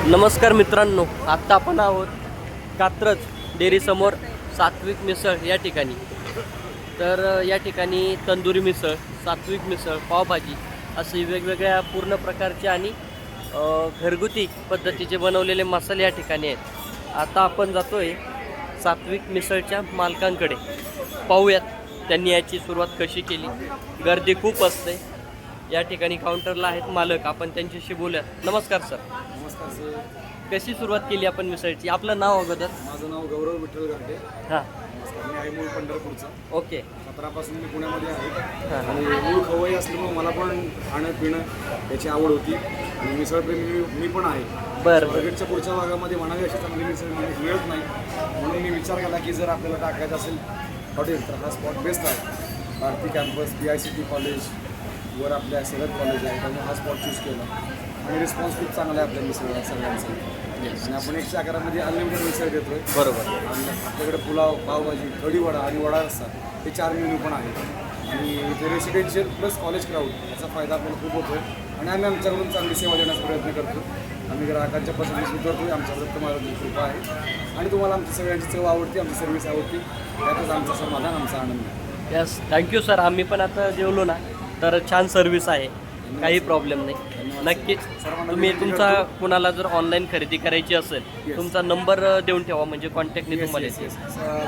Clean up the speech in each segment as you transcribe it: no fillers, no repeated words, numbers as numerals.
नमस्कार मित्रांनो, आत्ता आपण आहोत कात्रज डेअरीसमोर सात्विक मिसळ या ठिकाणी. तर या ठिकाणी तंदुरी मिसळ, सात्विक मिसळ, पावभाजी असे वेगवेगळ्या पूर्ण प्रकारचे आणि घरगुती पद्धतीचे बनवलेले मसाले या ठिकाणी आहेत. आता आपण जातोय सात्विक मिसळच्या मालकांकडे, पाहूयात त्यांनी याची सुरुवात कशी केली. गर्दी खूप असते या ठिकाणी. काउंटरला आहेत मालक, आपण त्यांच्याशी बोलूयात. नमस्कार सर. नमस्कार सर. कशी सुरुवात केली आपण मिसळची? आपलं नाव अगोदर. माझं नाव गौरव विठ्ठल गाठे. हां, मी आहे मूळ पंढरपूरचा. ओके. 17 मी पुण्यामध्ये आहे हां, आणि मूळ खवय्ये असल्यामुळे मला पण खाणं पिणं याची आवड होती आणि मिसळप्रेमी मी पण आहे. बरं. प्रगतच्या पुढच्या भागामध्ये म्हणावी अशी चांगली मिसळ मिळत नाही, म्हणून मी विचार केला की जर आपल्याला टाकायचं असेल हॉटेल तर हा स्पॉट बेस्ट आहे. भारती कॅम्पस, PICT कॉलेज वर आपल्या सरद कॉलेज आहे, त्यामुळे हा स्पॉट चूज केला आणि रिस्पॉन्स खूप चांगला आहे आपल्या मिसळला सगळ्यांचा. आणि आपण 111 अनलिमिटेड मिसळ देतोय. बरोबर. आणि आपल्याकडे पुलाव, पावभाजी, कढी वडा आणि वडा रस्सा हे 4 मेनू पण आहेत. आणि इथे रेसिडेन्शियल प्लस कॉलेज क्राऊड याचा फायदा आपल्याला खूप होतो आहे आणि आम्ही आमच्याकडून चांगली सेवा देण्याचा प्रयत्न करतो. आम्ही ग्राहकांच्या पसंतीस उतरतो. आमच्याकडे तुम्हाला कृपा आहे आणि तुम्हाला आमची सगळ्यांची चव आवडते, आमची सर्व्हिस आवडते. त्यातच आमचं समाधान, आमचा आनंद आहे. Yes, thank you sir. आम्ही पण आता जेवलो ना, तर छान सर्व्हिस आहे, काही प्रॉब्लेम नाही. नक्कीच तुम्ही तुमचा कुणाला जर ऑनलाईन खरेदी करायची असेल, तुमचा नंबर देऊन ठेवा, म्हणजे कॉन्टॅक्टने तुम्हाला येईल.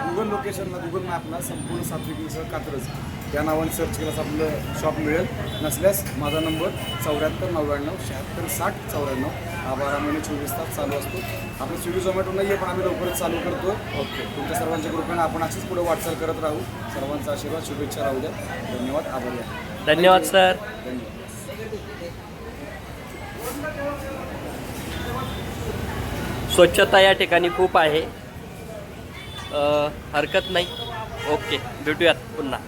गुगल लोकेशनला, गुगल मॅपला संपूर्ण सात्विक मिसळ कात्रज या नावाने सर्च केल्यास आपलं शॉप मिळेल. नसल्यास माझा नंबर 7499766094. हा 12 महिने 24 तास चालू असतो. आपलं स्विगी झोमॅटो नाही आहे, पण आम्ही लवकरच चालू करतो. ओके. तुमच्या सर्वांच्या कृपेने आपण अशीच पुढे वाटचाल करत राहू. सर्वांचा आशीर्वाद, शुभेच्छा राहू द्या. धन्यवाद. आभारी आहे. धन्यवाद सर. धन्यवाद. स्वच्छता या ठिकाणी खूप आहे, हरकत नाही. ओके, भेटूयात पुन्हा.